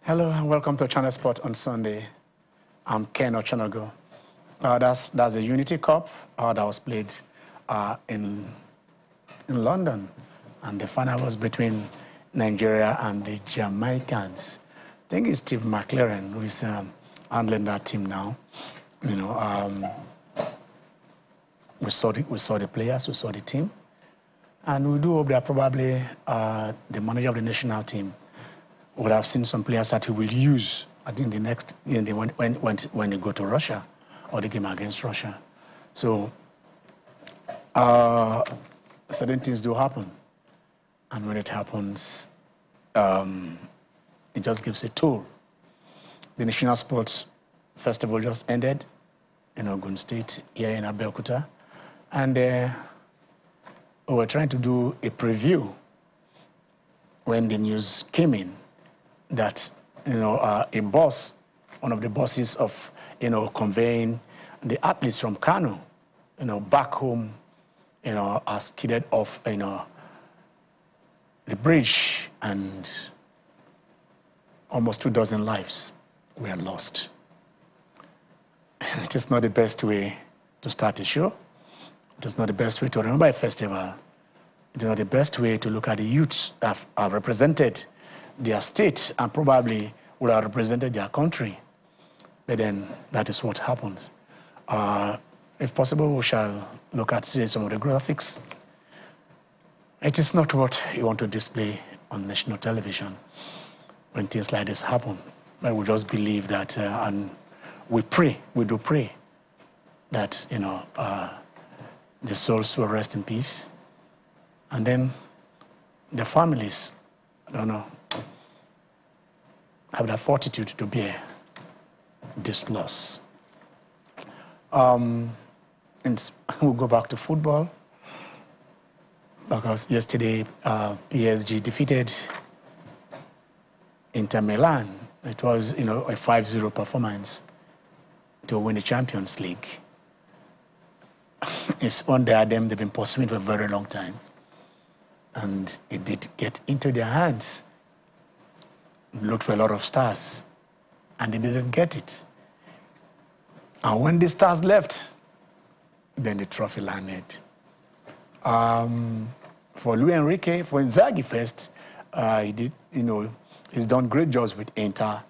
Hello and welcome to Channel Sport on Sunday. I'm Ken Ochanago. That's a Unity Cup that was played in London, and the final was between Nigeria and the Jamaicans. I think it's Steve McLaren who is handling that team now. You know, we saw the players, we saw the team, and we do hope that probably the manager of the national team would have seen some players that he will use, I think, when they go to Russia or the game against Russia. So certain things do happen, and when it happens, it just gives a toll. The National Sports Festival just ended in Ogun State here in Abeokuta, and we were trying to do a preview when the news came in that a bus, one of the buses of conveying the athletes from Kano, back home, has skidded off the bridge, and almost 24 lives were lost. It is not the best way to start a show. It is not the best way to remember a festival. It is not the best way to look at the youths that have represented their state and probably would have represented their country. But then that is what happens. If possible, we shall look at some of the graphics. It is not what you want to display on national television when things like this happen. But we just believe that, and we do pray that the souls will rest in peace, and then the families, have the fortitude to bear this loss. And we'll go back to football, because yesterday PSG defeated Inter Milan. It was a 5-0 performance to win the Champions League. It's under them, they've been pursuing for a very long time, and it did get into their hands. Looked for a lot of stars, and they didn't get it. And when the stars left, then the trophy landed. For Luis Enrique, for Inzaghi first, he did, he's done great jobs with Inter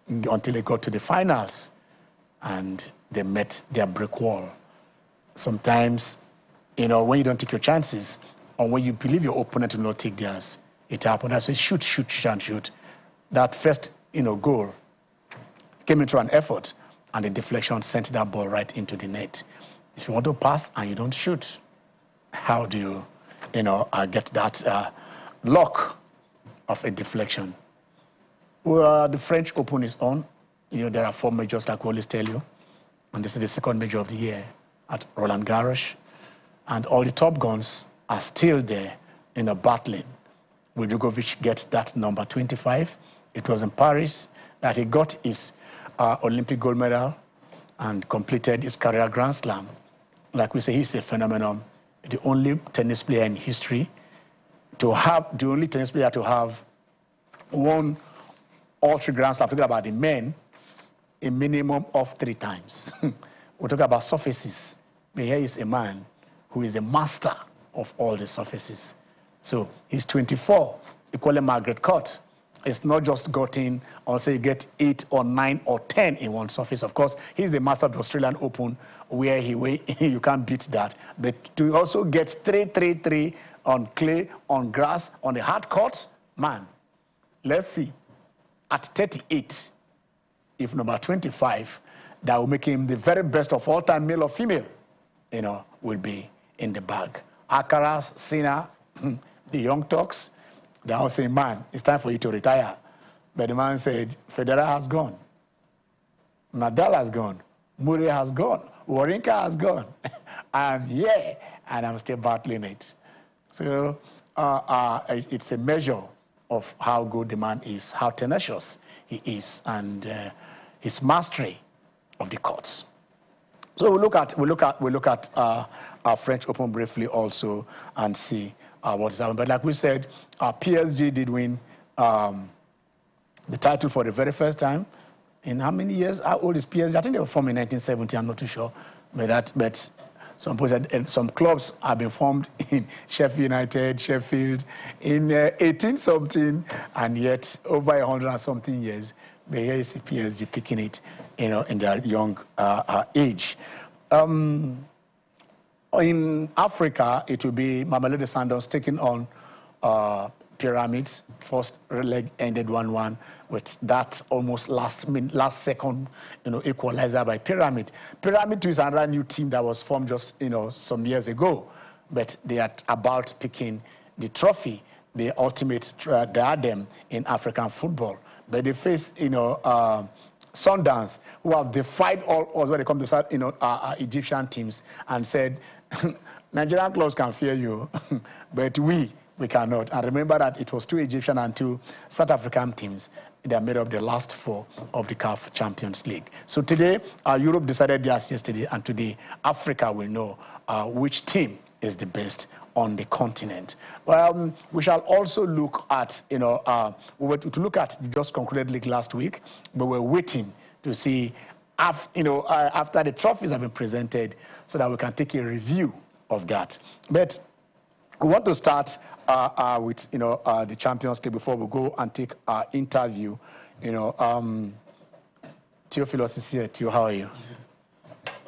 until they got to the finals, and they met their brick wall. Sometimes, when you don't take your chances, or when you believe your opponent will not take theirs, it happens. I say shoot. That first, goal came into an effort, and the deflection sent that ball right into the net. If you want to pass and you don't shoot, how do you, get that luck of a deflection? Well, the French Open is on. There are 4 majors, like we always tell you, and this is the second major of the year at Roland Garros, and all the top guns are still there, battling. Will Djokovic get that number 25? It was in Paris that he got his Olympic gold medal and completed his career Grand Slam. Like we say, he's a phenomenon. The only tennis player in history to have won all 3 Grand Slams. Talking about the men, a minimum of 3 times. We're talking about surfaces, but here is a man who is the master of all the surfaces. So he's 24, equally Margaret Court. It's not just getting, or say you get 8 or 9 or 10 in one surface. Of course, he's the master of the Australian Open, where you can't beat that. But to also get 3 on clay, on grass, on the hard courts, man, let's see. At 38, if number 25, that will make him the very best of all time, male or female, will be in the bag. Alcaraz, Sinner, the young talks, they all say, man, it's time for you to retire. But the man said, Federer has gone. Nadal has gone. Murray has gone. Wawrinka has gone. and I'm still battling it. So it's a measure of how good the man is, how tenacious he is, and his mastery of the courts. So we look at our French Open briefly also and see what is happening. But like we said, PSG did win the title for the very first time. In how many years? How old is PSG? I think they were formed in 1970. I'm not too sure. But some clubs have been formed in Sheffield United, Sheffield, in 18 something, and yet over 100 and something years, but here is PSG picking it, in their young age. In Africa, it will be Mamelodi Sundowns taking on Pyramids. First leg ended 1-1 with that almost last second, equalizer by Pyramid. Pyramid is another new team that was formed just, some years ago, but they are about picking the trophy, the ultimate diadem in African football. But they face, Sundowns, who have defied all odds when they come to Egyptian teams and said, Nigerian clubs can fear you, but we cannot. And remember that it was 2 Egyptian and 2 South African teams that made up the last 4 of the CAF Champions League. So today, Europe decided theirs yesterday, and today Africa will know which team is the best on the continent. Well, we shall also look at, we were to look at the just concluded league last week, but we're waiting to see, after the trophies have been presented, so that we can take a review of that. But we want to start with, the Champions League before we go and take our interview. Theophilus is here. Theo, how are you?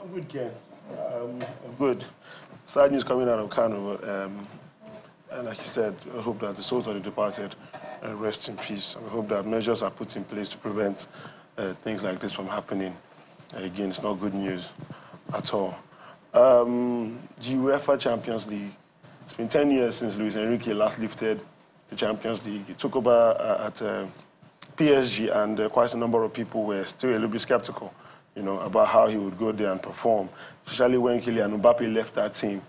I'm good, Ken. I'm good. Sad news coming out of Kano, and like you said, I hope that the souls of the departed rest in peace. I hope that measures are put in place to prevent things like this from happening. Again, it's not good news at all. The UEFA Champions League. It's been 10 years since Luis Enrique last lifted the Champions League. He took over at PSG, and quite a number of people were still a little bit skeptical, about how he would go there and perform, especially when Kylian Mbappe left that team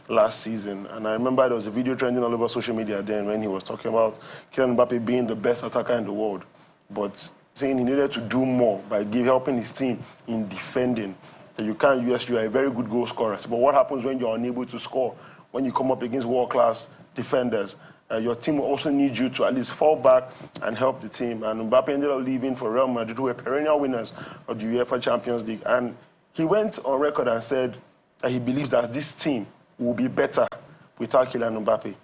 last season. And I remember there was a video trending all over social media then when he was talking about Kylian Mbappe being the best attacker in the world, but saying he needed to do more by helping his team in defending. That you are a very good goal scorer, but what happens when you're unable to score? When you come up against world-class defenders, your team will also need you to at least fall back and help the team. And Mbappe ended up leaving for Real Madrid, who were perennial winners of the UEFA Champions League. And he went on record and said that he believes that this team will be better without Kylian Mbappe.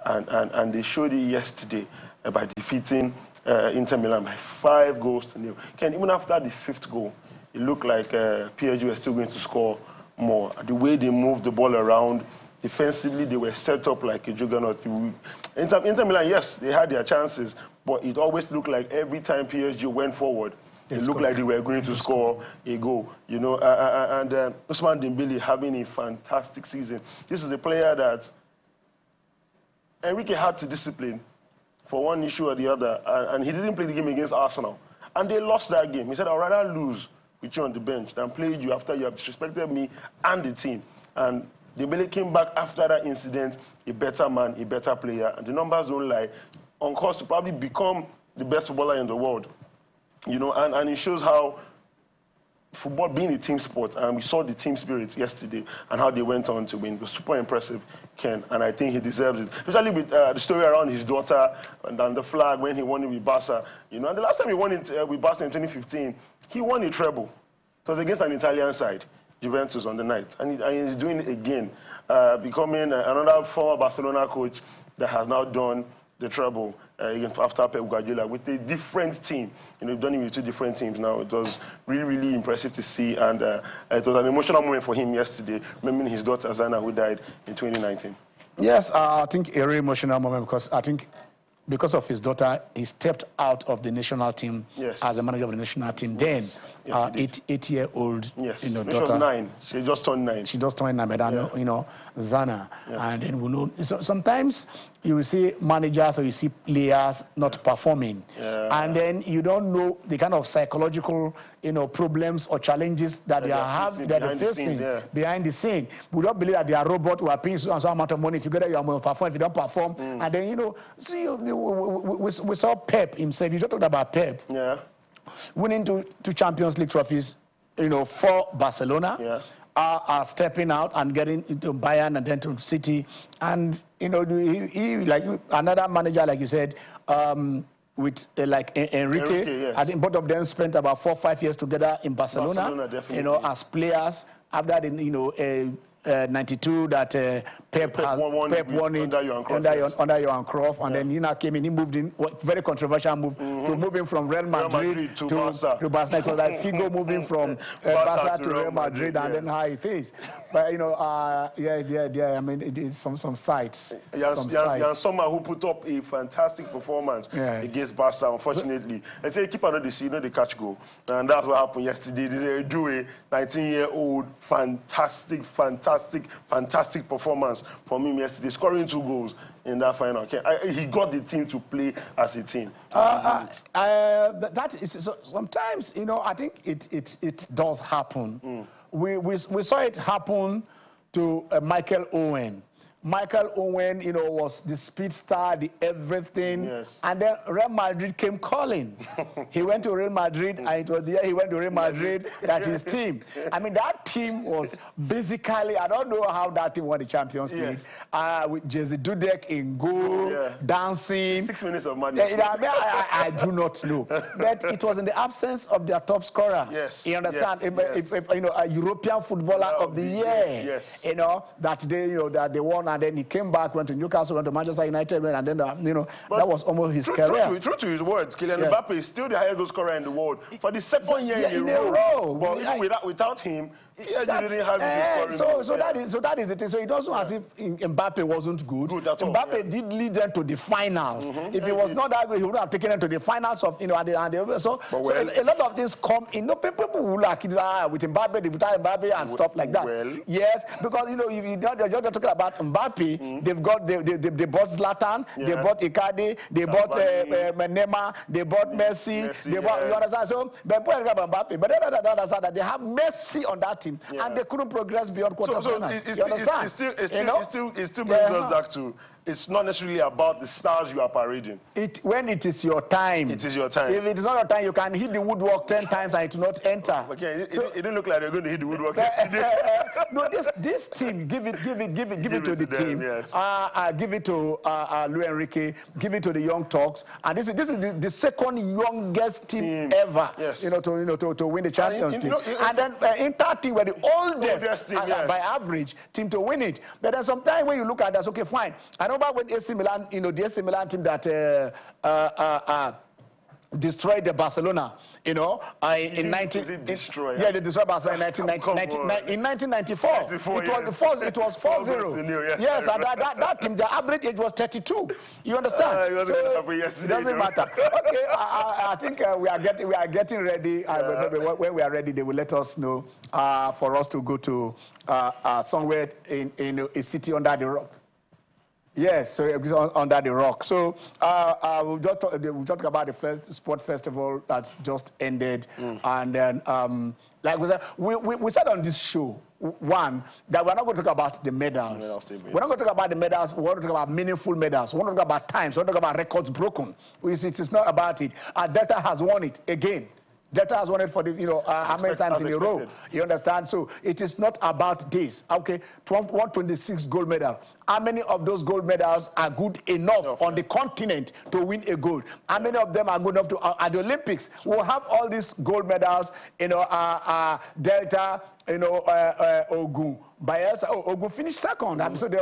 And they showed it yesterday by defeating Inter Milan by 5-0. Ken, even after the 5th goal, it looked like PSG were still going to score more. The way they moved the ball around, defensively, they were set up like a juggernaut. Inter Milan, yes, they had their chances, but it always looked like every time PSG went forward, it looked like they were going to score a goal. And Ousmane Dembele having a fantastic season. This is a player that Enrique had to discipline for one issue or the other, and he didn't play the game against Arsenal. And they lost that game. He said, I'd rather lose with you on the bench than play you after you have disrespected me and the team. And Dembele came back after that incident, a better man, a better player, and the numbers don't lie, on course to probably become the best footballer in the world. And it shows how football being a team sport, and we saw the team spirit yesterday and how they went on to win. It was super impressive, Ken, and I think he deserves it. Especially with the story around his daughter and the flag when he won it with Barca. And the last time he won it with Barca in 2015, he won a treble. It was against an Italian side, Juventus, on the night, and he's doing it again, becoming another former Barcelona coach that has now done the treble after Pep Guardiola with a different team. We've done it with 2 different teams now. It was really, really impressive to see, and it was an emotional moment for him yesterday, remembering his daughter Zana, who died in 2019. Yes, I think a very emotional moment, because I think because of his daughter, he stepped out of the national team as the manager of the national team. Yes. Then, 8-year-old, daughter. She was 9. She just turned 9. She just turned 9, but Zana. Yeah. And then we know, sometimes you will see managers or you see players not performing. Yeah. And then you don't know the kind of psychological, problems or challenges that they are facing behind the scene. We don't believe that they are robots who are paying some amount of money. If you get there, you are going to perform. If you don't perform, and then, we saw Pep himself. You just talked about Pep. Yeah. Winning 2 Champions League trophies, for Barcelona. Yeah. Are stepping out and getting into Bayern and then to City. And, he like another manager, like you said, with like Enrique. Yes. I think both of them spent about 4 or 5 years together in Barcelona, definitely. As players. After the, 92 that Pep won it under Johan Cruyff, and then he now came in. He moved in, very controversial move, to moving from Real Madrid to Barca. It was like Figo moving from Barca to Real Madrid, and then how it is. But I mean, it is some sides. Jan Sommer, who put up a fantastic performance against Barca, unfortunately. They say keep out of the scene, they catch goal, and that's what happened yesterday. They do a 19-year-old fantastic performance from him yesterday, scoring 2 goals in that final. Okay, he got the team to play as a team. That is sometimes, I think it does happen. We saw it happen to Michael Owen. Michael Owen, was the speedster, the everything. Yes. And then Real Madrid came calling. He went to Real Madrid, and it was the year he went to Real Madrid that his team. I mean, that team was basically, I don't know how that team won the Champions League. With Jesse Dudek in goal, dancing. 6 minutes of madness. I do not know. But it was in the absence of their top scorer. Yes. You understand? A European footballer of the year. Yes. That they won. And then he came back, went to Newcastle, went to Manchester United, and then, that was almost his career. True to his words, Kylian Mbappe is still the highest goal scorer in the world for the 2nd year in a row. But even without him, you didn't have the scoring. So that is the thing. So it wasn't as if Mbappe wasn't good. Mbappe did lead them to the finals. If it was not that way, he would have taken them to the finals of, so a lot of things come in. People who like it with Mbappe, they without Mbappe and stuff like that. Yes, because you're just talking about Mbappe. They've bought Zlatan, they bought Icardi, they bought Neymar, they bought Messi, you understand? So but that they have Messi on that team, and they couldn't progress beyond quarterfinals. It still brings us back to, it's not necessarily about the stars you are parading. When it is your time. It is your time. If it is not your time, you can hit the woodwork 10 times and it will not enter. Okay, it didn't look like they're going to hit the woodwork. No, this team, give it to the team. Yes. Give it to Luis Enrique. Give it to the Young Turks. And this is the second youngest team ever. Yes. To win the Champions League. And then Inter team were the oldest team, by average team to win it. But then sometimes when you look at that, okay, fine. I remember when AC Milan, the AC Milan team that destroyed the Barcelona, in 19... destroy? Yeah, they destroyed Barcelona in 1994. It was 4-0. Yes, and that team, the average age was 32. You understand? It doesn't matter. Okay, I think we are getting ready. Maybe when we are ready, they will let us know for us to go to somewhere in a city under the rock. Yes, so it's under the rock. So we'll talk about the first sport festival that just ended, and then like we said, we said on this show, one, that we're not going to talk about the medals. We're not going to talk about the medals. We want to talk about meaningful medals. We want to talk about times. We want to talk about records broken. It is not about it. Delta has won it again. Delta has won it for the, how many times in a row? You understand? So it is not about this. Okay, 126 gold medals. How many of those gold medals are good enough on the continent to win a gold? How many of them are good enough to at the Olympics? We'll have all these gold medals. Delta, Ogun, Bayelsa. Ogun finished second. So they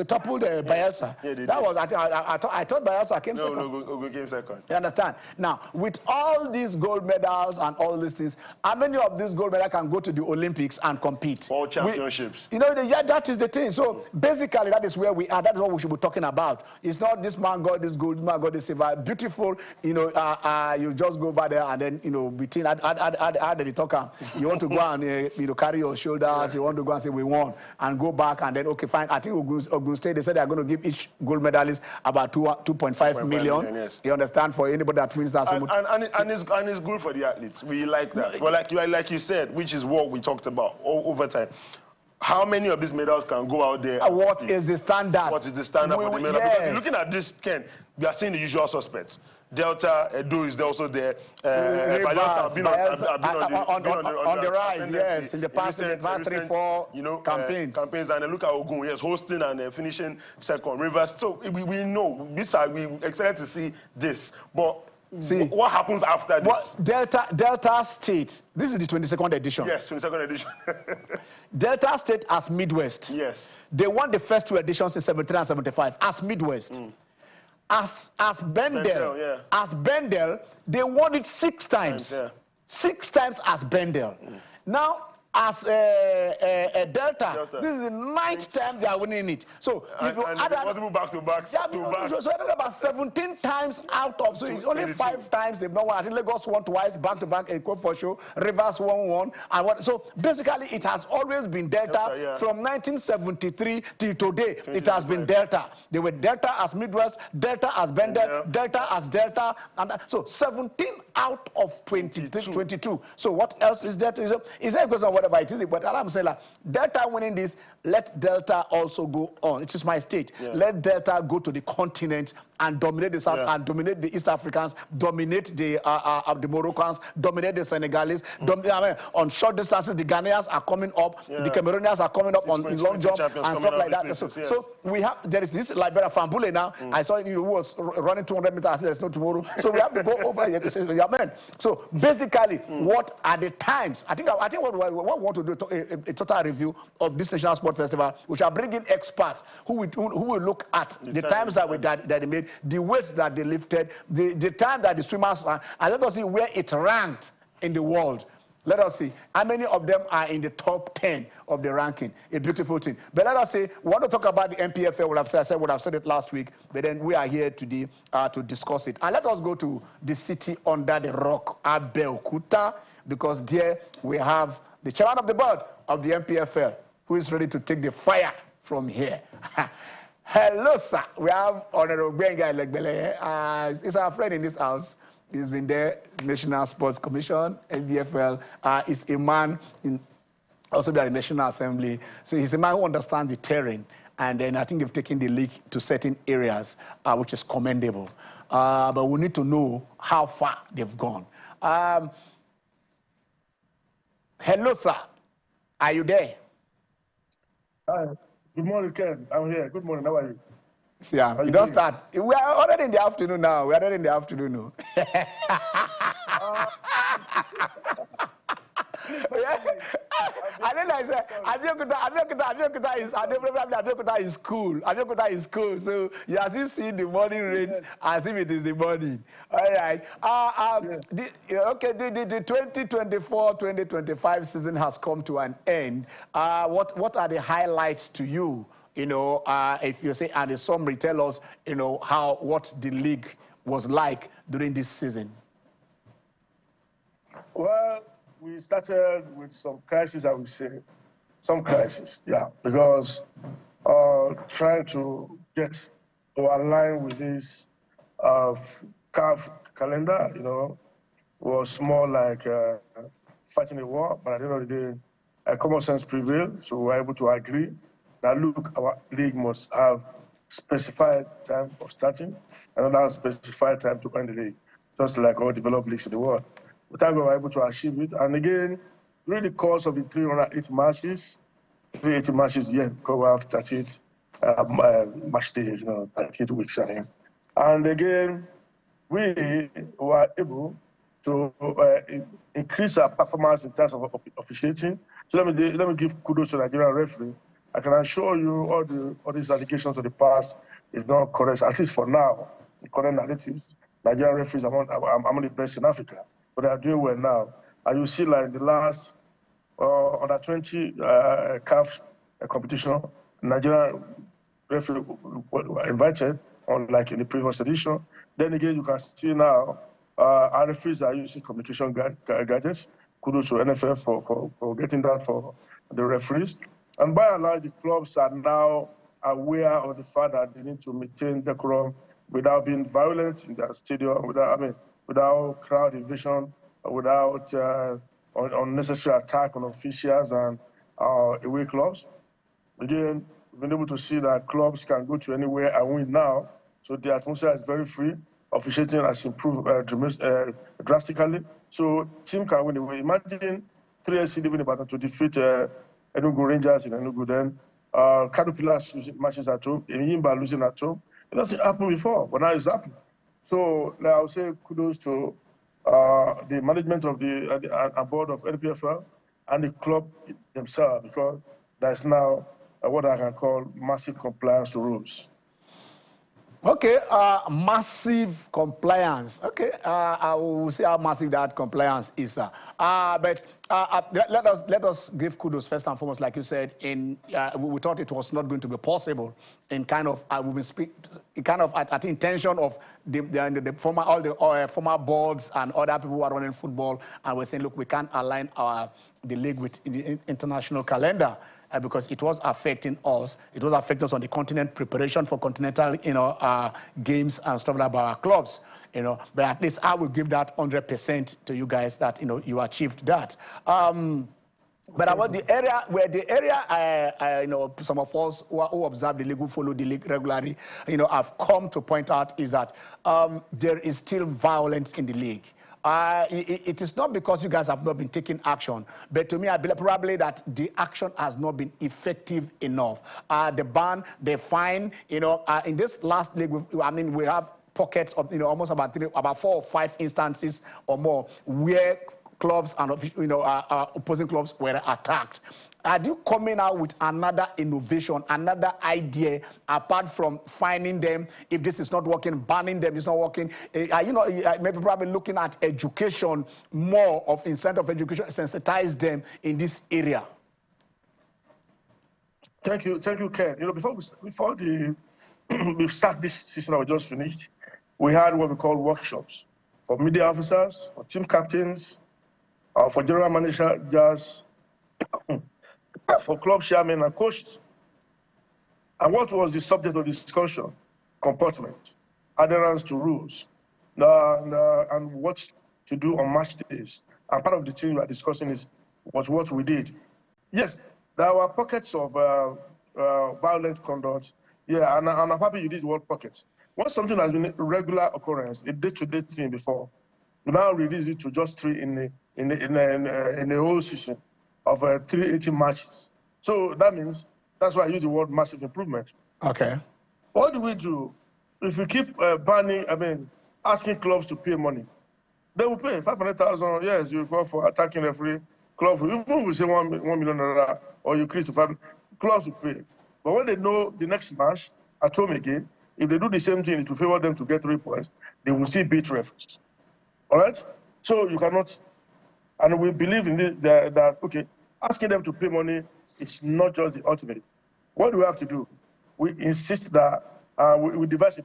toppled Bayelsa. Yeah, they that was I thought Bayelsa came second. No, Ogun came second. You understand? Now, with all these gold medals and all these things, how many of these gold medals can go to the Olympics and compete? All championships. That is the thing. So basically, that is where we are. That is what we should be talking about. It's not this man got this gold, this man got this silver. Beautiful, you just go over there and then, between how did they talk? You want to go and carry your shoulders. You want to go and say we won and go back and then okay, fine. I think Ogun State, they said they are going to give each gold medalist about 2.5 million. Yes. You understand, for anybody that wins that. And it's good for the athletes. We like that. Well, like you said, which is what we talked about over time. how many of these medals can go out there? What is the standard? What is the standard for the medal? Yes. Because you're looking at this, Ken, we are seeing the usual suspects. Delta, Edo is also there. Bayelsa have been on the rise, yes, in the past 3-4 campaigns. And look at Ogun, yes, hosting and finishing second. Rivers, so we know, we expect to see this. But see, what happens after this? Delta State, this is the 22nd edition. Yes, 22nd edition. Delta State as Midwest. Yes. They won the first 2 editions in 73 and 75 as Midwest. As Bendel, they won it 6 times. 6 times as Bendel. Now, as Delta, this is the 9th time they are winning it. So if you add multiple back-to-back. So about 17 times out of, so it's only 5 times they've not won. I think Lagos won twice, back-to-back, for sure. Rivers won 1. And what? So basically, it has always been Delta from 1973 till today. It has been Delta. They were Delta as Midwest, Delta as Bendel, Delta as Delta, and so 17 out of 22. So what else is there? Is there because of whatever it is? But I'm saying, like, Delta winning this, let Delta also go on. It is my state. Let Delta go to the continent and dominate the South, and dominate the East Africans, dominate the Moroccans, dominate the Senegalese. On short distances, the Ghanaians are coming up, the Cameroonians are coming up on long jump and stuff like that. So we have, there is this Liberia Fambule now. I saw who was running 200 meters. I said, there's no tomorrow. So we have to go over here to say, amen. So basically, what are the times? I think what we want to do a total review of this National Sport Festival. We shall bring in experts who will look at the times that they made, the weights that they lifted, the time that the swimmers ran, and let us see where it ranked in the world. Let us see how many of them are in the top 10 of the ranking. A beautiful thing. But let us see, we want to talk about the NPFL. I said it last week, but then we are here today to discuss it. And let us go to the city under the rock, Abeokuta, because there we have the chairman of the board of the NPFL, who is ready to take the fire from here. Hello, sir. We have Honorable Benga Legbele. He's our friend in this house. He's been there, National Sports Commission, NPFL. He's a man also there in the National Assembly. So he's a man who understands the terrain. And then I think they've taken the league to certain areas, which is commendable. But we need to know how far they've gone. Hello, sir. Are you there? Hi. Good morning, Ken. I'm here. Good morning. How are you? Yeah, you don't start. We are already in the afternoon now. We are already in the afternoon now. I think I said, Abeokuta is cool. Abeokuta is cool. So you are still seeing the morning rain as if it is the morning. All right. The 2024-2025 season has come to an end. What are the highlights to you? You know, if you say, and in summary, tell us, you know, what the league was like during this season. Well, we started with some crisis, I would say. Some crisis, yeah, because trying to get to align with this CAF calendar, you know, was more like fighting a war, but at the end of the day, common sense prevailed, so we were able to agree that, look, our league must have specified time of starting and another specified time to end the league, just like all developed leagues in the world. We think we were able to achieve it. And again, during the course of the 380 matches, yeah, because we have 38 match days, you know, 38 weeks, I think. And again, we were able to increase our performance in terms of officiating. So let me give kudos to the Nigerian referee. I can assure you all these allegations of the past is not correct, at least for now. The current narratives, Nigerian referees are among the best in Africa, but they are doing well now. And you see, like the last under 20 CAF competition, Nigerian referees were invited on, like in the previous edition. Then again, you can see now our referees are using communication gadgets. Kudos to NFF for getting that for the referees. And by and large, the clubs are now aware of the fact that they need to maintain decorum without being violent in their stadium, without crowd invasion, without unnecessary attack on officials and away clubs. Again, we've been able to see that clubs can go to anywhere and win now. So the atmosphere is very free. Officiating has improved drastically. So team can win away. Imagine 3SC leaving Ibadan to defeat Enugu Rangers in Enugu. Then Caterpillars losing matches at home. Yimba losing at home. It doesn't happen before, but now it's happening. So like, I would say kudos to the management of the board of NPFL and the club themselves, because there's now what I can call massive compliance to rules. Okay, massive compliance. Okay, I will see how massive that compliance is. But let us give kudos first and foremost, like you said. We thought it was not going to be possible. In kind of at the intention of the former boards and other people who are running football, and we're saying, look, we can't align the league with the international calendar. Because it was affecting us. It was affecting us on the continent, preparation for continental, games and stuff like that by our clubs, But at least I will give that 100% to you guys that, you achieved that. But about the area some of us who observe the league, who follow the league regularly, have come to point out is that there is still violence in the league. It is not because you guys have not been taking action, but to me, I believe probably that the action has not been effective enough. The ban, the fine, in this last league, we have pockets of, almost about 4 or 5 instances or more where clubs and opposing clubs were attacked. Are you coming out with another innovation, another idea, apart from finding them if this is not working, banning them is not working? Maybe probably looking at education, more of incentive education, sensitize them in this area. Thank you, Ken. Before we start this season that we just finished, we had what we call workshops for media officers, for team captains, for general managers, for club chairmen and coaches. And what was the subject of discussion? Comportment, adherence to rules, and what to do on match days. And part of the thing we are discussing was what we did. Yes, there were pockets of violent conduct. Yeah, and I'm happy you did the word pockets. Once something has been a regular occurrence, a day-to-day thing before, we now reduce it to just 3 in the whole season of 380 matches. So that means, that's why I use the word massive improvement. Okay. What do we do if we keep asking clubs to pay money? They will pay 500,000. Yes, you go for attacking referee. Club, even we say 1 million or you increase to 5, clubs will pay. But when they know the next match at home again, if they do the same thing, it will favor them to get 3 points. They will still beat referees. All right? So you cannot, and we believe in that, okay, asking them to pay money is not just the ultimate. What do we have to do? We insist that we devise a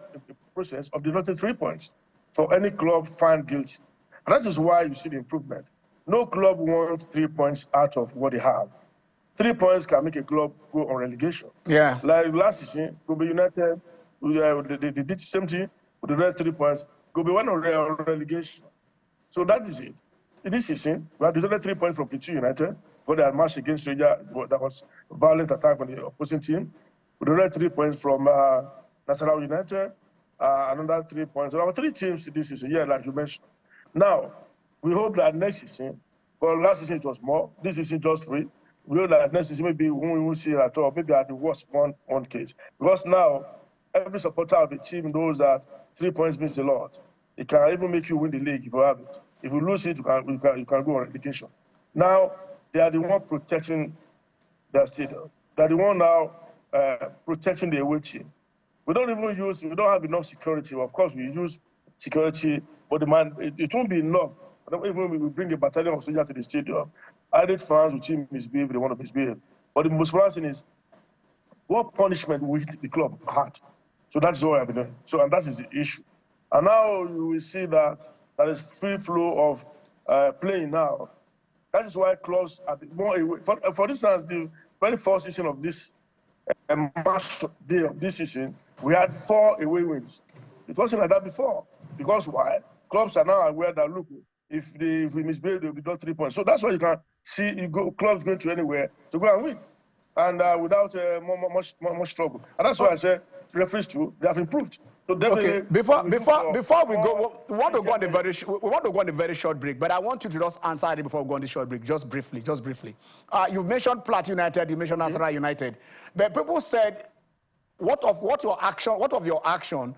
process of denoting 3 points for any club found guilty. And that is why you see the improvement. No club wants 3 points out of what they have. 3 points can make a club go on relegation. Yeah. Like last season, Gobe United, they did the same thing with the rest 3 points. Gobe went on relegation. So that is it. In this season, we had decided 3 points from Plateau United, but they had matched against Ranger. That was a violent attack on the opposing team. We decided 3 points from Nasarawa United, another 3 points. So there were 3 teams this season, yeah, like you mentioned. Now, we hope that next season, well, last season it was more, this season just 3. We hope that next season maybe we won't see it at all, maybe at the worst one case. Because now, every supporter of the team knows that 3 points means a lot. It can even make you win the league if you have it. If you lose it, you can go on relegation. Now, they are the one protecting their stadium. They are the one now protecting the away team. We don't have enough security. Of course, we use security, but it won't be enough. Even we bring a battalion of soldiers to the stadium, added fans will team misbehave, they want to misbehave. But the most important thing is, what punishment will the club had? So that's what I've been doing. So, and that is the issue. And now you will see that there is free flow of playing now. That is why clubs are more away. For instance, the very first season of this match day of this season, we had 4 away wins. It wasn't like that before. Because why? Clubs are now aware that, look, if we misbehave, they'll be done 3 points. So that's why you can see clubs going to anywhere to go and win, and without much trouble. And that's why I said referees too, they have improved. So definitely. Okay. Before we go, we want to go on a very short break. But I want you to just answer it before we go on the short break, just briefly. You mentioned Plateau United, you mentioned Nasarawa United, but people said, what of your action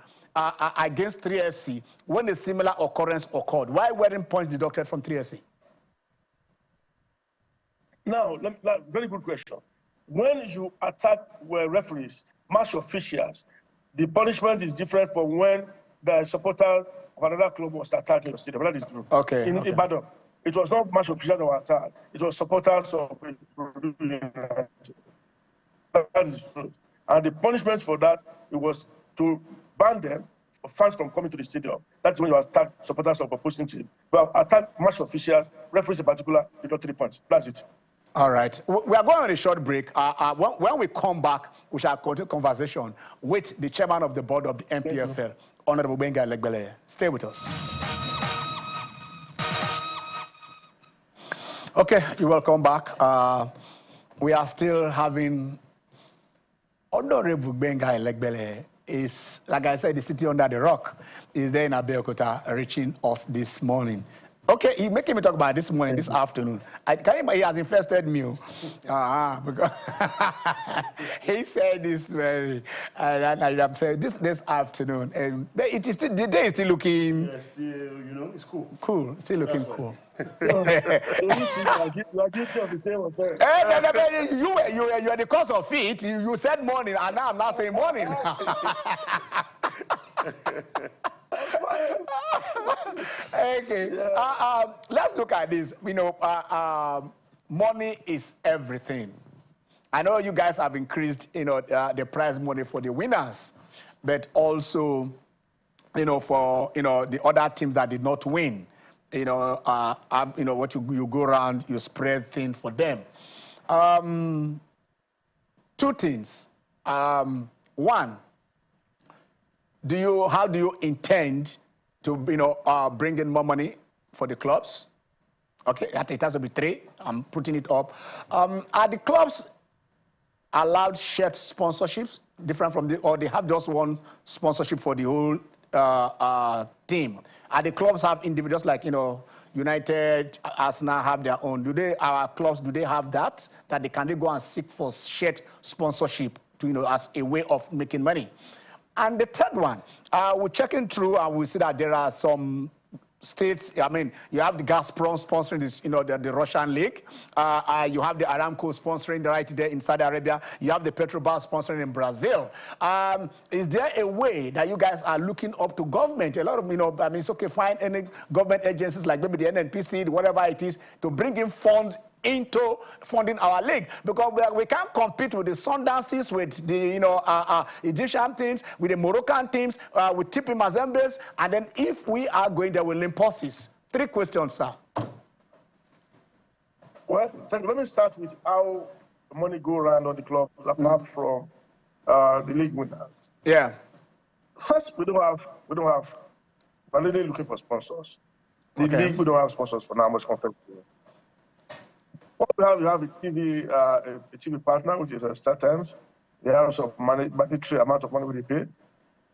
against 3SC when a similar occurrence occurred? Why weren't points deducted from 3SC? Now, very good question. When you attack referees, match officials, the punishment is different from when the supporter of another club was attacked in the stadium. That is true. Okay. In Ibadan, it was not match officials that were attacked. It was supporters of United. That is true. And the punishment for that, it was to ban them, fans from coming to the stadium. That's when you attack supporters of opposing team. But attack match officials, referees in particular, you got 3 points. That's it. All right. We are going on a short break. When we come back, we shall continue conversation with the chairman of the board of the NPFL, Honorable Gbenga Elegbele. Stay with us. Okay, you're welcome back. We are still having Honorable Gbenga Elegbele. Is, like I said, the city under the rock is there in Abeokuta, reaching us this morning. Okay, you're making me talk about this morning, this afternoon. He has infested me. Because he said this very, and I'm saying this afternoon. And the day is still looking. Yes, it's cool. Cool, still looking cool. You are guilty of the same offense. You are the cause of it. You said morning, and now I'm not saying morning. Okay. Let's look at this. Money is everything. I know you guys have increased, the prize money for the winners, but also, for the other teams that did not win. What you go around, you spread things for them. 2 things. One, how do you intend to bring in more money for the clubs? Okay, it has to be 3. I'm putting it up. Are the clubs allowed shared sponsorships different from or they have just one sponsorship for the whole team? Are the clubs have individuals like United, Arsenal have their own? Our clubs, do they have that they can go and seek for shared sponsorship to as a way of making money? And the third one, we're checking through and we see that there are some states. I mean, you have the Gazprom sponsoring this, the Russian league. You have the Aramco sponsoring right there in Saudi Arabia. You have the Petrobras sponsoring in Brazil. Is there a way that you guys are looking up to government? A lot of, it's okay, find any government agencies like maybe the NNPC, whatever it is, to bring in funds into funding our league, because we can't compete with the Sundances, with the Egyptian teams, with the Moroccan teams, with TP Mazembes, and then if we are going there with Limposis. 3 questions, sir. Well, let me start with how the money go around on the club apart from the league winners. Yeah. First, we don't have. We're really looking for sponsors. The league, we don't have sponsors for now. Much confidence. What we have a TV partner, which is StarTimes. They have some monetary amount of money we pay.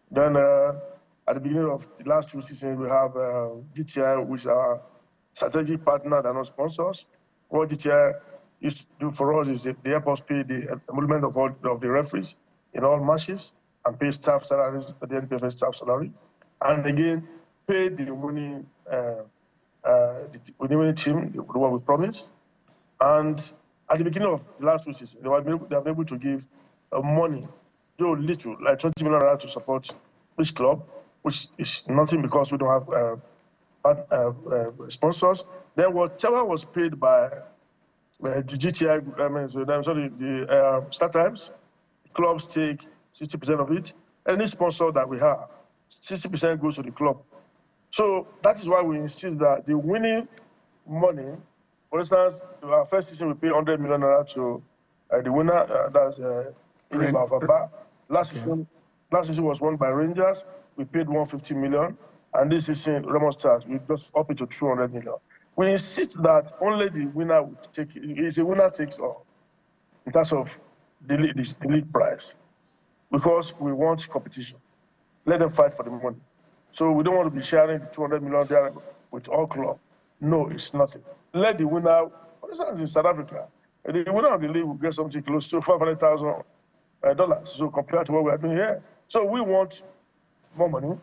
Then at the beginning of the last 2 seasons, we have DTI, which is our strategic partner that are not sponsors. What DTI used to do for us is they help us pay the emolument of the referees in all matches and pay staff salaries, the NPFL staff salary, and again pay the winning team what we promised. And at the beginning of the last 2 seasons, they have been able to give money, little, like 20 million to support each club, which is nothing because we don't have sponsors. Then whatever was paid by the GTI, the StarTimes, clubs take 60% of it. Any sponsor that we have, 60% goes to the club. So that is why we insist that the winning money. For instance, our first season we paid 100 million naira to the winner. That's Inibafaba. Last season was won by Rangers. We paid 150 million, and this season Remo Stars we just up it to 200 million. We insist that only the winner will take it. It's a winner takes all in terms of the league prize, because we want competition. Let them fight for the money. So we don't want to be sharing the 200 million there with all clubs. No, it's nothing. Let the winner, for instance, in South Africa, the winner of the league will get something close to $500,000. So compared to what we are doing here. So we want more money.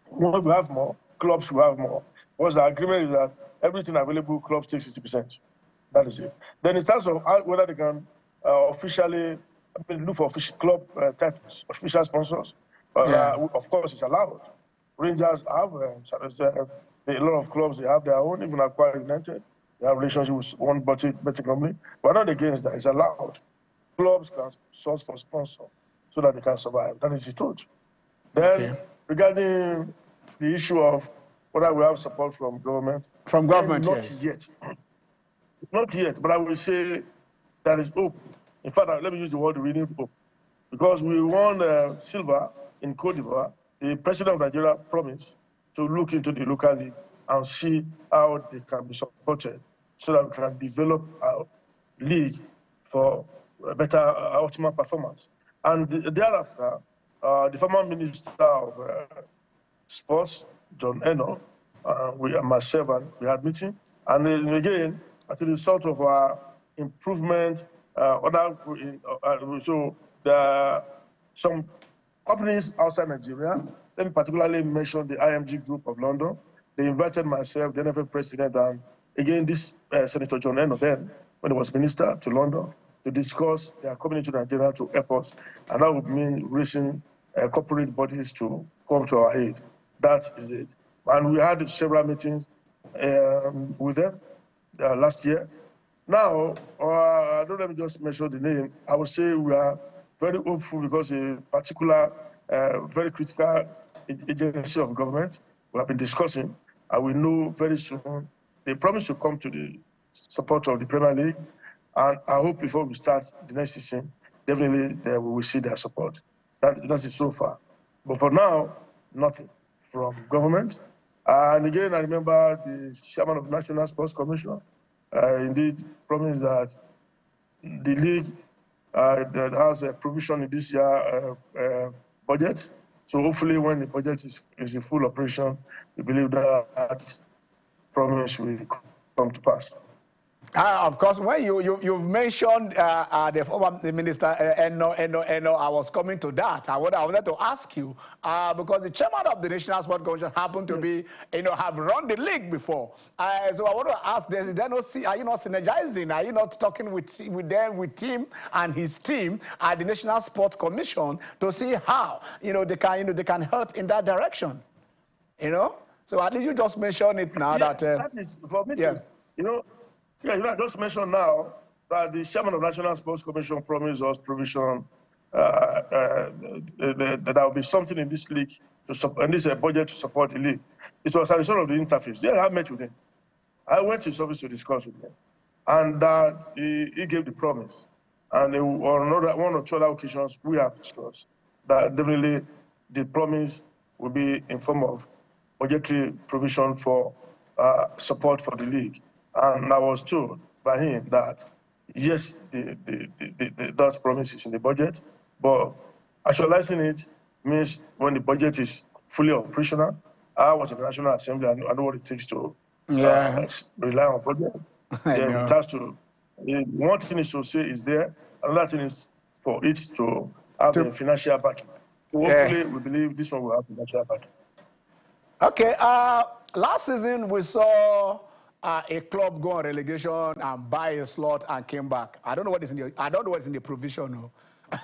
When we have more, clubs will have more. Because the agreement is that everything available, clubs take 60%. That is it. Then in terms of whether they can officially look for official club types, official sponsors, of course it's allowed. Rangers have a lot of clubs, they have their own, even Aqua United, they have relationship with one betting company. We're not against that, it's allowed. Clubs can source for sponsor so that they can survive. That is the truth. Then regarding the issue of whether we have support from government. From government, not yet. Not yet, but I will say there is hope. In fact, let me use the word renewed hope. Because we won silver in Cote d'Ivoire, the president of Nigeria promised to look into the local league and see how they can be supported so that we can develop our league for better optimal performance. And thereafter, the former minister of sports, John Eno, we and myself, and we had meeting. And then again, as a result of our improvement, so there are some companies outside Nigeria. Let me particularly mention the IMG Group of London. They invited myself, the NFL president, and again this Senator John Eno then, when he was minister, to London to discuss their coming into Nigeria to help us, and that would mean raising corporate bodies to come to our aid. That is it. And we had several meetings with them last year. Now, don't let me just mention the name. I would say we are very hopeful because a particular, very critical agency of government we have been discussing, and we know very soon they promise to come to the support of the Premier League. And I hope before we start the next season, definitely we will see their support. That's it so far. But for now, nothing from government. And again, I remember the chairman of the National Sports Commission indeed promised that the league that has a provision in this year budget. So hopefully when the budget is in full operation, we believe that promise will come to pass. Of course, when you mentioned the former minister Eno, I was coming to that. I wanted to ask you because the chairman of the National Sports Commission happened to be, have run the league before. So I want to ask: are you not synergizing? Are you not talking with him and his team at the National Sports Commission to see how they can help in that direction? So I think you just mentioned it now that is for me. Yes. I just mentioned now that the chairman of the National Sports Commission promised us provision that there will be something in this league to support, and this budget to support the league. It was a result of the interface. Yeah, I met with him. I went to his office to discuss with him, and that he gave the promise. And on one or two other occasions, we have discussed that definitely the promise will be in form of budgetary provision for support for the league. And I was told by him that, yes, that promise is in the budget, but actualizing it means when the budget is fully operational. I was in the National Assembly, I know what it takes to rely on budget. It has to, one thing is to say is there, another thing is for it to have the financial backing. So hopefully, we believe this one will have financial backing. Okay, last season we saw a club go on relegation and buy a slot and came back. I don't know what is in the provision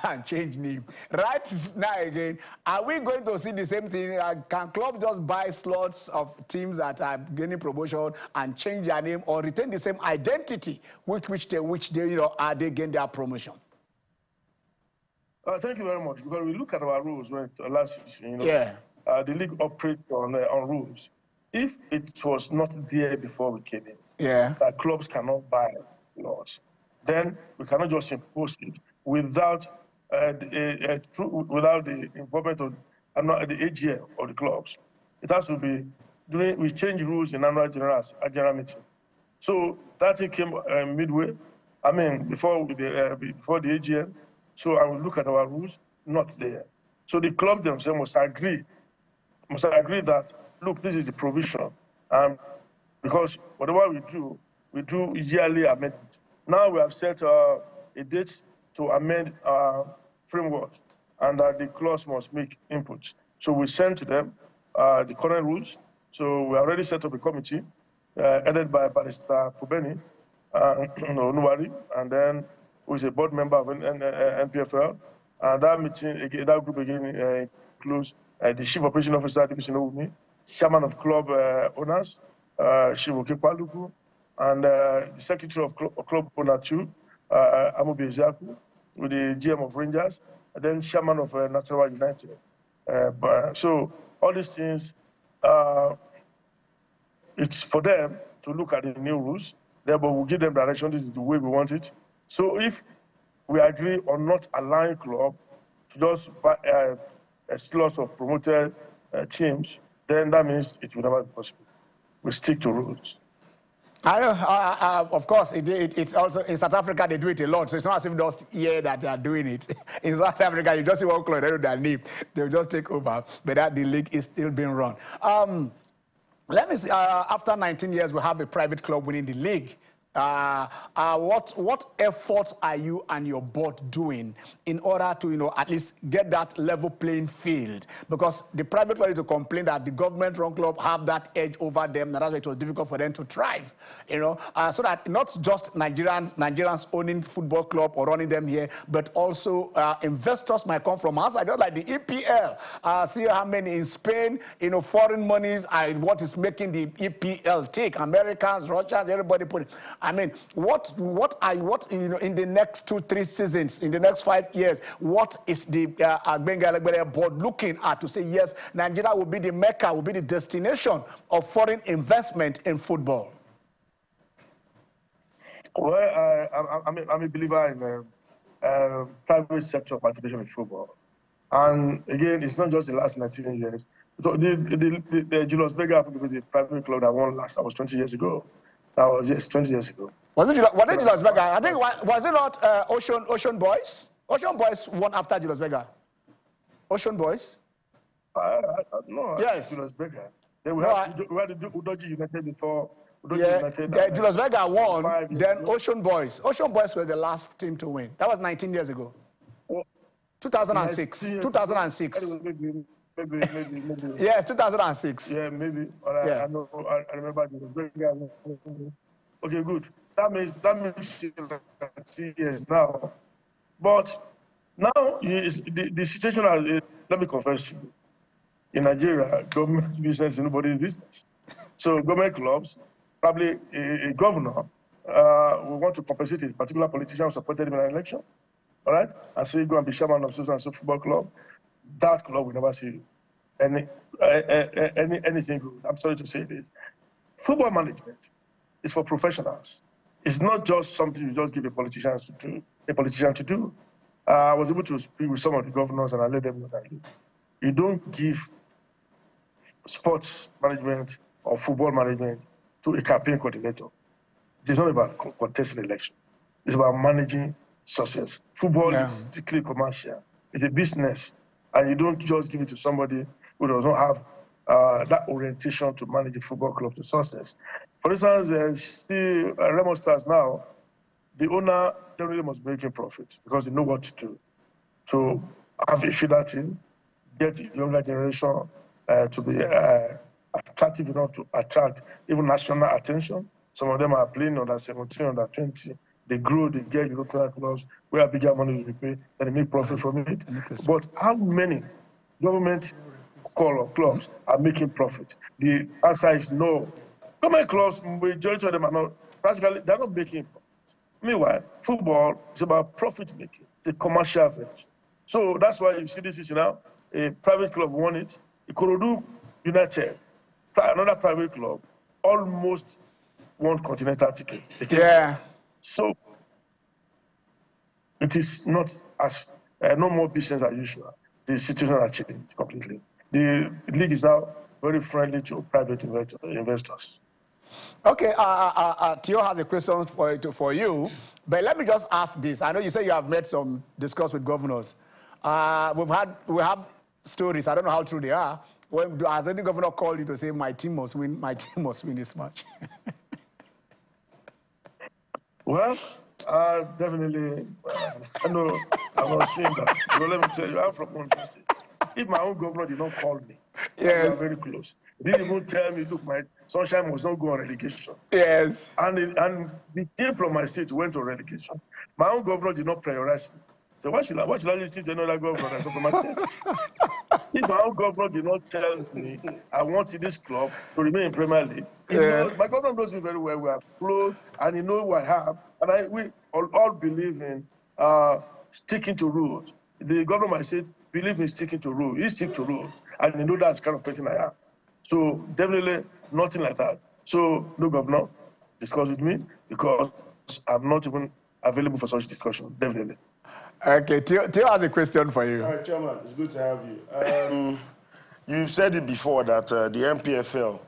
and change name. Right now again, are we going to see the same thing? Can clubs just buy slots of teams that are gaining promotion and change their name or retain the same identity which they gain their promotion? Thank you very much. Because we look at our rules when last season, the league operates on rules. If it was not there before we came in, that clubs cannot buy laws, then we cannot just impose it without the involvement of the AGM of the clubs. It has to be we changed rules in annual general meeting. So that thing came midway. I mean, before the AGM. So I will look at our rules, not there. So the club themselves must agree that, look, this is the provision. Because whatever we do yearly amendment. Now we have set a date to amend our framework, and the clause must make input. So we send to them the current rules. So we already set up a committee headed by Barrister Pubeni Onuwari, and then who is a board member of NPFL. And that meeting, that group again includes the Chief Operating Officer, Chairman of Club Owners, Shivoke Paluku, and the Secretary of Club Owner 2, Amobi Ezeaku, with the GM of Rangers, and then Chairman of Nasarawa United. So all these things, it's for them to look at the new rules, but we'll give them direction. This is the way we want it. So if we agree on not allowing club to just buy a slot of promoted teams, then that means it will never be possible. We stick to rules. I know, of course, it's also in South Africa they do it a lot. So it's not as if just here that they are doing it. In South Africa, you just see one club, they know their name, they'll just take over. But that the league is still being run. Let me see. After 19 years, we have a private club winning the league. What efforts are you and your board doing in order to, at least get that level playing field? Because the private club is to complain that the government-run club have that edge over them, and that's why it was difficult for them to thrive. So that not just Nigerians owning football club or running them here, but also investors might come from outside, just like the EPL. See how many in Spain, foreign monies are what is making the EPL tick. Americans, Russians, everybody put it. I mean, what in the next 2-3 seasons, in the next 5 years, what is the Bengal board looking at to say, yes, Nigeria will be the Mecca, will be the destination of foreign investment in football? Well, I'm a believer in private sector participation in football. And again, it's not just the last 19 years. So the Julius Berger was the private club that won last. That was 20 years ago. That was, yes, 20 years ago. Was it Julius Berger? I think, was it not Ocean Boys? Ocean Boys won after Julius Berger. Ocean Boys? No, yes. Julius Berger. Then we had to do Udoji United before. Julius Berger won, then Ocean Boys. Ocean Boys were the last team to win. That was 19 years ago. 2006. 2006. Maybe. Yes, 2006. Yeah, maybe. But yeah. I remember Julius Berger. Okay, good. That means 6 years now. But now the situation let me confess to you. In Nigeria, government business is nobody's business. So government clubs, probably a governor will want to compensate a particular politician who supported him in an election. All right? And say, go and be chairman of so and so football club. That club will never see anything good. I'm sorry to say this. Football management is for professionals. It's not just something you just give a politician to do. I was able to speak with some of the governors, and I let them know that you don't give sports management or football management to a campaign coordinator. It's not about contesting election. It's about managing success. Football is strictly commercial. It's a business, and you don't just give it to somebody who does not have that orientation to manage a football club to success. For instance, see Remo Stars now, the owner generally must be making profit because they know what to do. To have a feeder team, get the younger generation to be attractive enough to attract even national attention. Some of them are playing under 17, under 20. They grow, they get European clubs where bigger money will be paid, and they make profit from it. But how many government clubs are making profit? The answer is no. Government clubs, majority of them are not, practically, they're not making profit. Meanwhile, football is about profit making. It's a commercial venture. So that's why you see this is now, a private club won it. Ikorodu United, another private club, almost won continental ticket. Yeah. So it is not as no more business as usual. The situation has changed completely. The league is now very friendly to private investors. Okay, Theo has a question for you, but let me just ask this. I know you say you have made some discuss with governors. We have stories. I don't know how true they are. Has any governor called you to say my team must win? My team must win this match. Well, definitely. I know I'm not saying that. But let me tell you, I'm from Ondo State. If my own governor did not call me, we are very close. He didn't even tell me, look, my Sunshine must not go on relegation. Yes. And the team from my state went on relegation. My own governor did not prioritize me. So why should I listen to another governor that's not from my state? If my own governor did not tell me I want this club to remain in Premier League, he knows, my governor knows me very well. We are close, and he knows who I have. And we all believe in sticking to rules. The governor of my state believes in sticking to rules. He sticks to rules, and he knows that's the kind of person I am. So definitely nothing like that. So no governor discuss with me because I'm not even available for such discussion. Definitely. Okay, Theo has a question for you. All right, Chairman, it's good to have you. You've said it before that the NPFL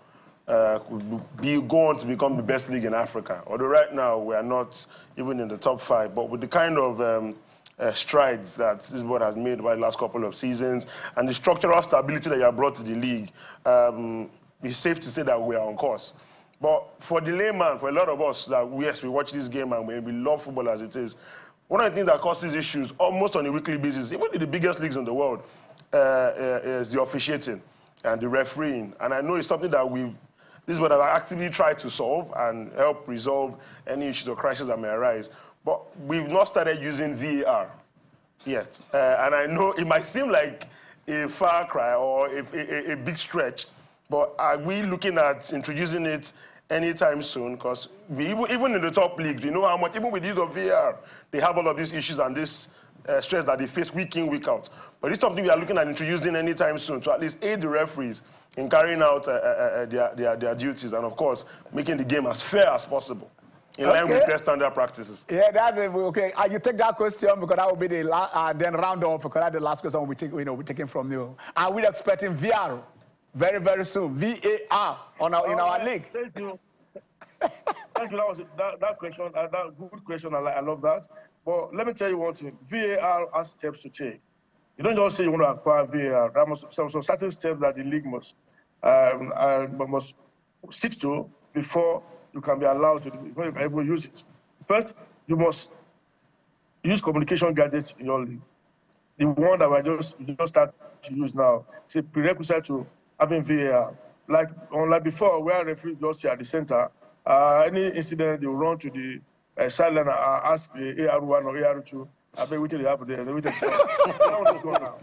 could go on to become the best league in Africa. Although right now we are not even in the top 5, but with the kind of strides that this board has made over the last couple of seasons and the structural stability that you have brought to the league, it's safe to say that we are on course. But for the layman, for a lot of us, that yes, we watch this game and we love football as it is, one of the things that causes issues almost on a weekly basis, even in the biggest leagues in the world, is the officiating and the refereeing. And I know it's something that this is what I've actively tried to solve and help resolve any issues or crises that may arise. But we've not started using VAR yet. And I know it might seem like a far cry or a big stretch, but are we looking at introducing it anytime soon? Because even in the top leagues, we know how much, even with the use of VAR, they have all of these issues and this stress that they face week in, week out. But it's something we are looking at introducing anytime soon to at least aid the referees in carrying out their duties and, of course, making the game as fair as possible in line with best standard practices. Yeah, that's it. Okay. You take that question because that will be the then round off because that's the last question we're taking from you. Are we expecting VAR very, very soon? VAR in our league? Thank you. Thank you. That question, that good question. I love that. But let me tell you one thing. VAR has steps to take. You don't just say you want to acquire VAR. There must some certain steps that the league must stick to before you can be allowed to, before you can even use it. First, you must use communication gadgets in your league. The one that we just start to use now, it's a prerequisite to having VAR. Unlike before, where referees just at the center, any incident, they will run to the sideline and ask the AR1 or AR2, I bet we tell you happen there. That one is gone now.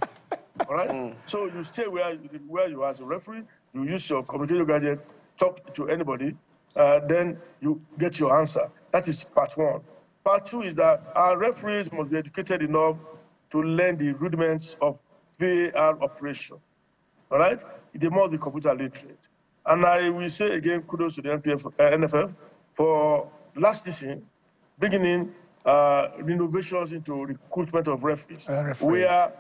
All right? So you stay where you are as a referee, you use your communication gadget, talk to anybody, then you get your answer. That is part one. Part two is that our referees must be educated enough to learn the rudiments of VAR operation. All right? They must be computer literate. And I will say again, kudos to the NFF for last season, beginning innovations into recruitment of referees. Where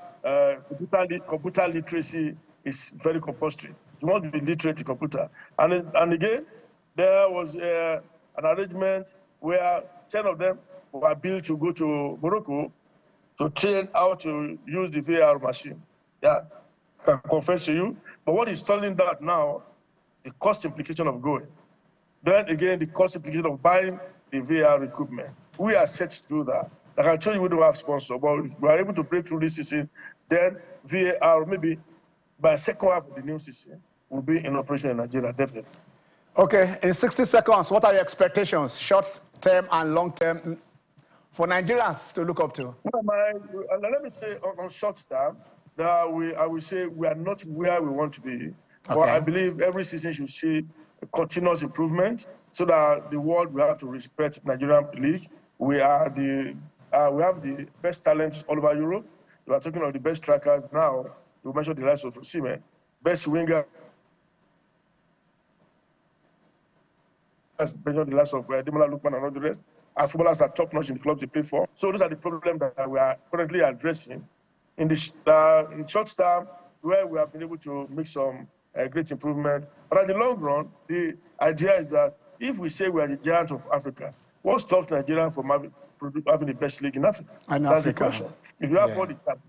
computer literacy is very compulsory. You must be literate in computer. And again, there was an arrangement where 10 of them were billed to go to Morocco to train how to use the VAR machine. Yeah, I can confess to you. But what is telling that now, the cost implication of going. Then again, the cost implication of buying the VAR equipment. We are set to do that. Like I told you, we don't have sponsors, but if we are able to break through this season, then VAR, maybe by second half of the new season, will be in operation in Nigeria, definitely. Okay, in 60 seconds, what are your expectations, short term and long term, for Nigerians to look up to? Let me say on short term, that I will say we are not where we want to be. Okay. But I believe every season should see a continuous improvement so that the world will have to respect Nigerian league. We have the best talents all over Europe. We are talking of the best strikers now. You mentioned the likes of Osimhen, best winger. Mentioned the likes of Demola Lookman and all the rest. Our footballers are top-notch in the clubs they play for. So those are the problems that we are currently addressing. In short term, where we have been able to make some a great improvement. But at the long run, the idea is that if we say we are the giant of Africa, what stops Nigeria from having the best league in Africa? That's the question. If you have all the talent,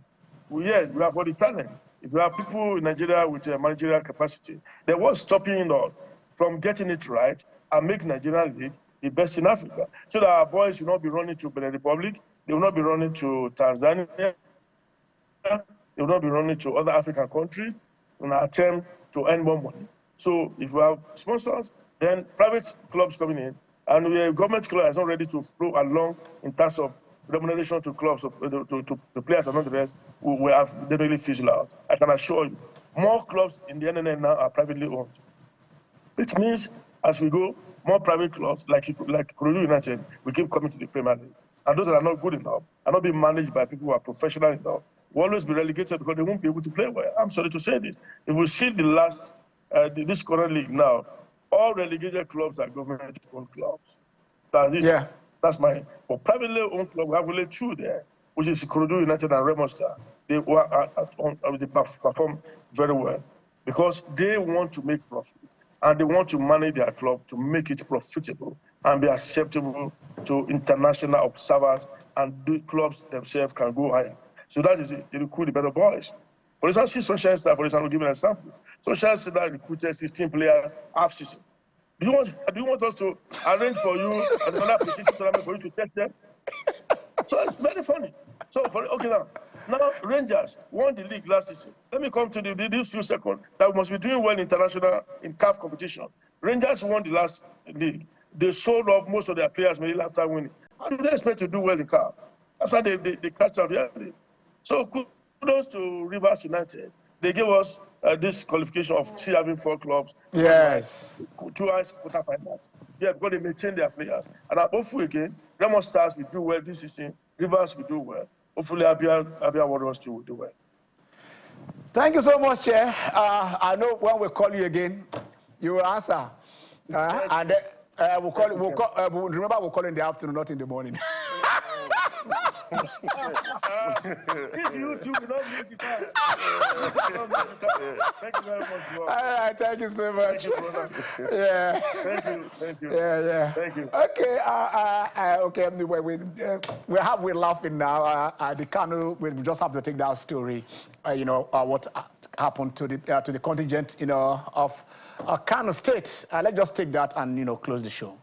we have all the talent. If you have people in Nigeria with a managerial capacity, then what's stopping us from getting it right and make Nigeria league the best in Africa? So that our boys will not be running to Benin Republic, they will not be running to Tanzania, they will not be running to other African countries in an attempt to earn more money. So if we have sponsors, then private clubs coming in, and the government club is not ready to flow along in terms of remuneration to clubs, to players and not the rest, we have really fizzled out. I can assure you, more clubs in the NNL now are privately owned. Which means, as we go, more private clubs, like Kurodu United, we keep coming to the Premier League. And those that are not good enough, are not being managed by people who are professional enough, will always be relegated because they won't be able to play well. I'm sorry to say this. If we see this current league now, all relegated clubs are government-owned clubs. That's it. Yeah. That's my. For privately owned club, we have only two there, which is Kurodu United and Remo Star. They perform very well because they want to make profit and they want to manage their club to make it profitable and be acceptable to international observers, and the clubs themselves can go higher. So that is it. They recruit the better boys. For example, see Sunshine Star, for example, give an example. Sunshine Star recruited 16 players half season. Do you want us to arrange for you another precision tournament for you to test them? So it's very funny. So now Rangers won the league last season. Let me come to these few seconds that we must be doing well international in CAF competition. Rangers won the last league. They sold off most of their players maybe after winning. How do they expect to do well in CAF? That's why they catch up reality. So kudos to Rivers United. They gave us this qualification of still having 4 clubs. Yes. 2 hours quarterfinals. Yeah, because they maintain their players. And I'm hopeful again, Remo Stars will do well this season. Rivers will do well. Hopefully, Abia Warriors too will do well. Thank you so much, Chair. I know when we call you again, you will answer. And we'll call. Remember, we'll call in the afternoon, not in the morning. You too, we don't miss it. Thank you very much, bro. All right, thank you so much. Thank you, brother. Yeah. Thank you. Yeah. Thank you. Okay. Okay. We're laughing now. The Kano, we just have to take that story. What happened to the contingent, of Kano State. Let's just take that and close the show.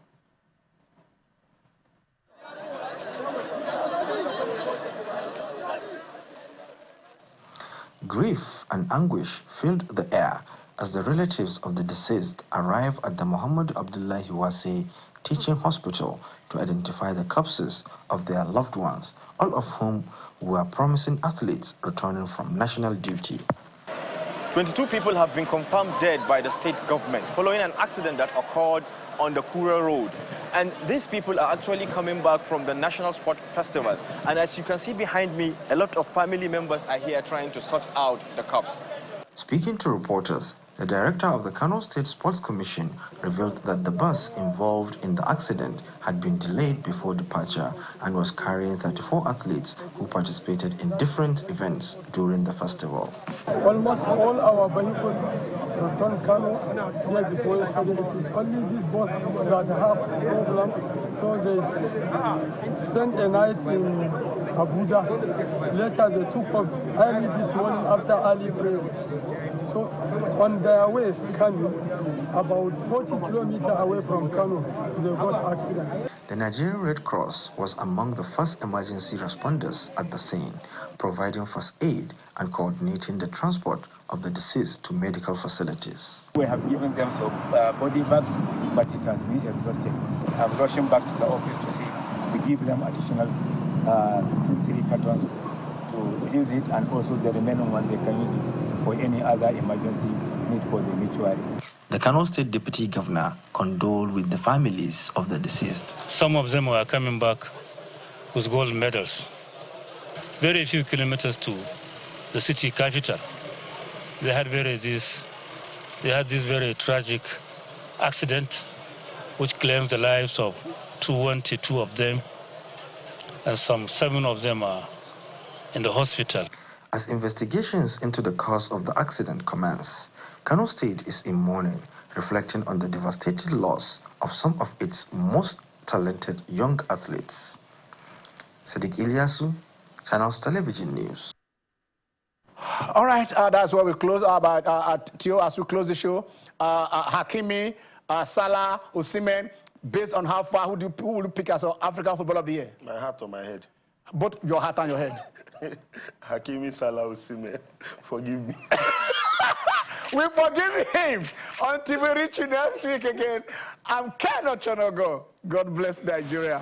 Grief and anguish filled the air as the relatives of the deceased arrived at the Muhammad Abdullahi Wase Teaching Hospital to identify the corpses of their loved ones, all of whom were promising athletes returning from national duty. 22 people have been confirmed dead by the state government following an accident that occurred on the Kura Road. And these people are actually coming back from the National Sport Festival. And as you can see behind me, a lot of family members are here trying to sort out the corpse. Speaking to reporters, the director of the Kano State Sports Commission revealed that the bus involved in the accident had been delayed before departure and was carrying 34 athletes who participated in different events during the festival. Almost all our vehicles return Kano day before yesterday. It is only this bus that have a problem, so they spent a night in Abuja. Later they took off early this morning after early prayers. So on their way to Kano, about 40 kilometers away from Kano, they got accident. The Nigerian Red Cross was among the first emergency responders at the scene, providing first aid and coordinating the transport of the deceased to medical facilities. We have given them some body bags, but it has been exhausted. I'm rushing back to the office to see we give them additional 2-3 cartons to use it, and also the remaining one they can use it for any other emergency need for the mortuary. The Kano State Deputy Governor condoled with the families of the deceased. Some of them were coming back with gold medals. Very few kilometers to the city capital. They had this very tragic accident which claimed the lives of 222 of them, and some 7 of them are in the hospital. As investigations into the cause of the accident commence, Kano State is in mourning, reflecting on the devastating loss of some of its most talented young athletes. Sadiq Ilyasu, Channels Television News. All right, that's where we close Theo, as we close the show. Hakimi, Salah, Osimhen, based on how far, who will you pick as African Footballer of the Year? My heart on my head. Both your heart and your head. Hakimi, Salah, Osimhen, forgive me. We forgive him until we reach you next week again. I'm Ken Ochonogo. God bless Nigeria.